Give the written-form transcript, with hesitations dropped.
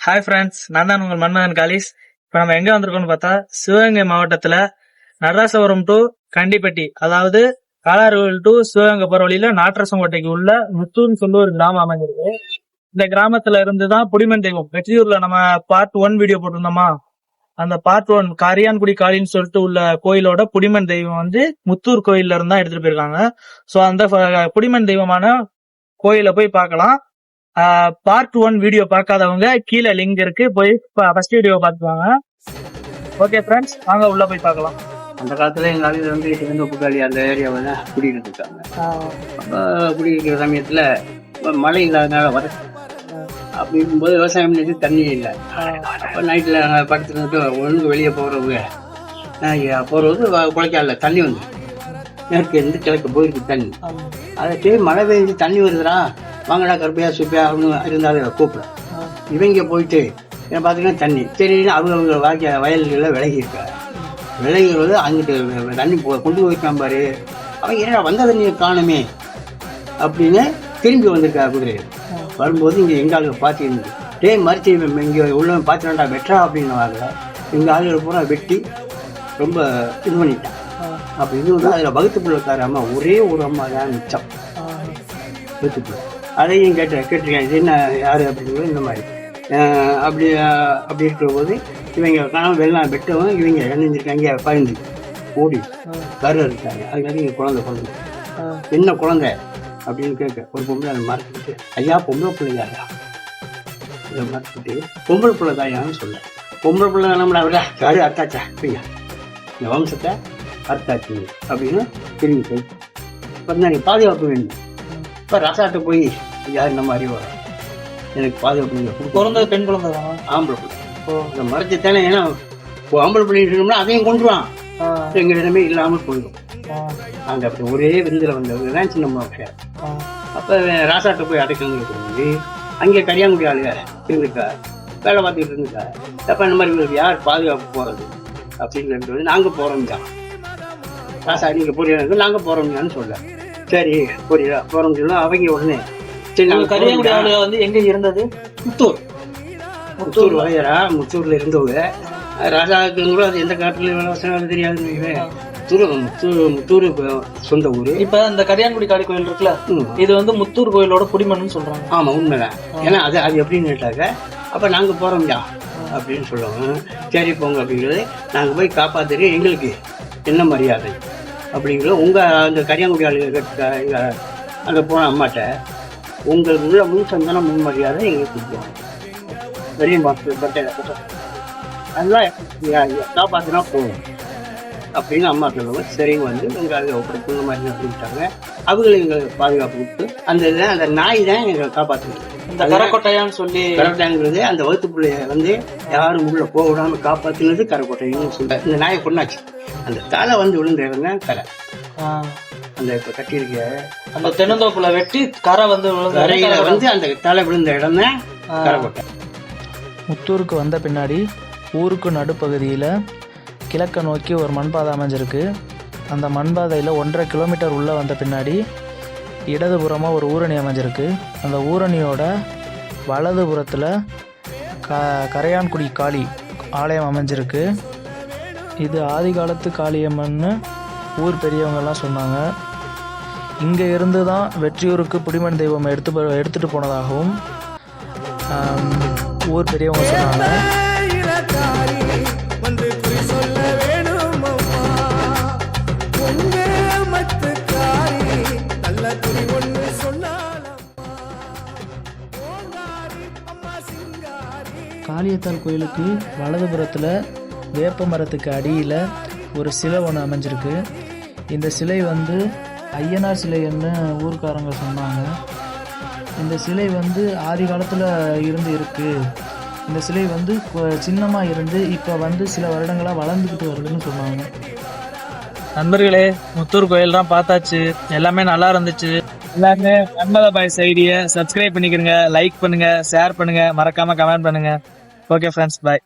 Hi friends, நான் தான் உங்கள் மன்மதன் காலிஸ். இப்போ நம்ம எங்க வந்திருக்கோம்னு பார்த்தா சிவகங்கை மாவட்டத்துல நடராசபுரம் டு கண்டிப்பட்டி, அதாவது காலாறுகோவில் டு சிவகங்கை போற வழியில நாட்டரசங்கோட்டைக்கு உள்ள முத்தூர்னு சொல்லி ஒரு கிராமம் அமைஞ்சிருக்கு. இந்த கிராமத்துல இருந்துதான் புடிமன் தெய்வம் வெற்றியூர்ல நம்ம பார்ட் 1 வீடியோ போட்டிருந்தோமா, அந்த பார்ட் 1 கரியான்குடி காளின்னு சொல்லிட்டு உள்ள கோயிலோட புடிமன் தெய்வம் முத்தூர் கோயில்ல இருந்தா எடுத்துட்டு போயிருக்காங்க. சோ அந்த புடிமன் தெய்வமான கோயில போய் பார்க்கலாம். பார்ட் 1 வீடியோ பார்க்காதவங்க கீழே லிங்க் இருக்கு, போய் ஃபர்ஸ்ட் வீடியோ பார்த்துவாங்க. ஓகே ஃப்ரெண்ட்ஸ், வாங்க உள்ள போய் பார்க்கலாம். அந்த காலத்துல எங்க ஆளுங்க சிவந்த புகாளி அந்த ஏரியாவை தான் குடிக்கிட்டு இருக்காங்க. குடிக்கிற சமயத்துல மழை இல்லாதனால வர அப்படி இருக்கும்போது விவசாயம் பண்ணி தண்ணி இல்லை. அப்போ நைட்டில் நாங்கள் படுத்துட்டு ஒழுங்கு வெளியே போகிறது குழைக்கால தண்ணி வந்து மேற்கு இருந்து கிழக்கு போயிருக்கு தண்ணி. அதை மழை பெஞ்சு தண்ணி வருதுடா, வாங்கடா கருப்பையா சுப்பையா அப்படின்னு இருந்தாலும் கூப்பிட. இவங்க போயிட்டு பார்த்தீங்கன்னா தண்ணி சரி அவங்க வயல்களில் விலகி இருக்காரு. விலகிறது அங்கிட்டு தண்ணி கொண்டு போயிருக்கான் பாரு. அவங்க ஏன்னா வந்த தண்ணியை காணுமே அப்படின்னு திரும்பி வந்திருக்கா குதிரை. வரும்போது இங்கே எங்கள் ஆளுங்க பார்த்துருந்து மறிச்சு இங்கே உள்ள பார்த்துடா வெட்டா அப்படின்னு வாங்க. எங்கள் ஆளுகள் பூரா வெட்டி ரொம்ப இது பண்ணிட்டான். அப்போ இது வந்து அதில் வகுத்து பிள்ளைக்கார அம்மா ஒரே ஒரு அம்மா தான் மிச்சம் வகுத்து பிள்ளை. அதையும் கேட்டிருக்கேன், இது என்ன யார் அப்படிங்கிறது இந்த மாதிரி அப்படி இருக்கிற போது இவங்க கணவன் வெள்ளம் வெட்டவும் இவங்க இணைஞ்சிருக்காங்க. பயந்து ஓடி கரு இருக்காங்க. அதுக்காக இங்கே குழந்தை என்ன குழந்தை அப்படின்னு கேட்க ஒரு பொம்பளை அதை மறைச்சிட்டு, ஐயா பொம்பளை பிள்ளையாயா இதை மறைச்சிட்டு பொம்பளை பிள்ளை தாயான்னு சொல்ல. பொம்பளை பிள்ளை நம்மளை விட கரு அத்தாச்சா ஐயா இந்த வம்சத்தை அத்தாச்சு அப்படின்னு திரும்பி போய் பார்த்தா நீ பாதுகாப்பு வேணும். இப்போ ரசாட்ட போய் யார் நம்ம அறிவார் எனக்கு பாதுகாப்பு பிறந்த பெண் குழந்தை ஆம்பளை பிள்ளை இந்த மறைச்சித்தானே. ஏன்னா ஆம்பளை பிள்ளைன்னு இருக்கோம்னா அதையும் கொண்டுருவான், எங்களிடமே இல்லாமல் போயிடும். அங்கே அப்படி ஒரே விருந்தில் வந்தவங்க தான் சின்ன விஷயம். அப்போ ராசாட்ட போய் அடைக்கணுங்கிறது அங்கே கரியாங்குடி ஆளுங்க இருந்துக்கா வேலை பார்த்துக்கிட்டு இருந்துக்கா. அப்போ இந்த மாதிரி உங்களுக்கு யார் பாதுகாப்பு போகிறது அப்படிங்கிறது நாங்கள் போகிறோம் தான். ராசா நீங்கள் போறீங்க நாங்கள் போகிறோம்னு சொல்ல. சரி போறீங்களா போகிறோம்னு சொல்ல. அவங்க உடனே சரி நாங்கள் கரியாங்குடி ஆளுங்க எங்கே இருந்தது முத்தூர் வரையறா. முத்தூர்ல இருந்தவங்க ராஜாவுக்கு கூட அது எந்த காட்டுல விவசாயம் தெரியாது. முத்தூர் சொந்த ஊரு. இப்ப இந்த கரியான்குடி காளி கோயில் இருக்குல்ல, இது முத்தூர் கோயிலோட குடிமன்னு சொல்றாங்க. ஆமா உண்மைதான். ஏன்னா அது எப்படின்னு கேட்டாக்க அப்ப நாங்க போறோம்யா அப்படின்னு சொல்லுவாங்க. சரி போங்க அப்படிங்கிறது. நாங்க போய் காப்பாத்துறது எங்களுக்கு என்ன மரியாதை அப்படிங்கிறது. உங்க அந்த கரியாங்குடி ஆளுங்க அங்க போன அம்மாட்ட உங்களுக்கு உள்ள முன் சந்தான முன் மரியாதை எங்களுக்கு கொடுப்பாங்க. பெரிய அதெல்லாம் காப்பாற்றினா போகும் அப்படின்னு அம்மா சொல்லுவாங்க. சரிங்க வந்து எங்களுக்கு ஒப்படைப்பு இந்த மாதிரி அப்படின்ட்டாங்க. அவங்களை எங்களுக்கு பாதுகாப்பு கொடுத்து அந்த நாய் தான் எங்களை காப்பாற்றுது. இந்த கரக்கொட்டையான்னு சொல்லி கரக்கொட்டைங்கிறது அந்த வகுத்து பிள்ளைய யாரும் உள்ள போக விடாம காப்பாற்றினது கரக்கொட்டைன்னு சொல்ற. இந்த நாயை கொண்டாச்சு. அந்த தலை விழுந்த இடம் தான் கரை. அந்த இப்ப கட்டியிருக்க அந்த தென்னந்தோப்புல வெட்டி கரை அந்த தலை விழுந்த இடம் தான் கரக்கொட்டை. முத்தூருக்கு வந்த பின்னாடி ஊருக்கு நடுப்பகுதியில் கிழக்க நோக்கி ஒரு மண்பாதை அமைஞ்சிருக்கு. அந்த மண்பாதையில் 1.5 கிலோமீட்டர் உள்ளே வந்த பின்னாடி இடதுபுறமாக ஒரு ஊரணி அமைஞ்சிருக்கு. அந்த ஊரணியோட வலதுபுறத்தில் கரையான்குடி காளி ஆலயம் அமைஞ்சிருக்கு. இது ஆதி காலத்து காளியம்மன்னு ஊர் பெரியவங்கெல்லாம் சொன்னாங்க. இங்கே இருந்து தான் வெற்றியூருக்கு புடிமன் தெய்வம் எடுத்துகிட்டு போனதாகவும் ஊர் பெரியவங்க சொன்னாங்க. காளியத்தாள் கோயிலுக்கு வலதுபுறத்தில் வேப்ப மரத்துக்கு அடியில் ஒரு சிலை ஒன்று அமைஞ்சிருக்கு. இந்த சிலை ஐயனார் சிலைன்னு ஊர்க்காரங்க சொன்னாங்க. இந்த சிலை ஆதி காலத்தில் இருந்து இருக்குது. இந்த சிலை சின்னமாக இருந்து இப்போ சில வருடங்களாக வளர்ந்துக்கிட்டு வருதுன்னு சொன்னாங்க. நண்பர்களே, முத்தூர் கோயில் தான் பார்த்தாச்சு. எல்லாமே நல்லா இருந்துச்சு. எல்லாருமே மன்மத பாய்ஸ் ஐடியை சப்ஸ்கிரைப் பண்ணிக்கிறங்க, லைக் பண்ணுங்க, ஷேர் பண்ணுங்க, மறக்காம கமெண்ட் பண்ணுங்க. ஓகே ஃப்ரெண்ட்ஸ், பாய்.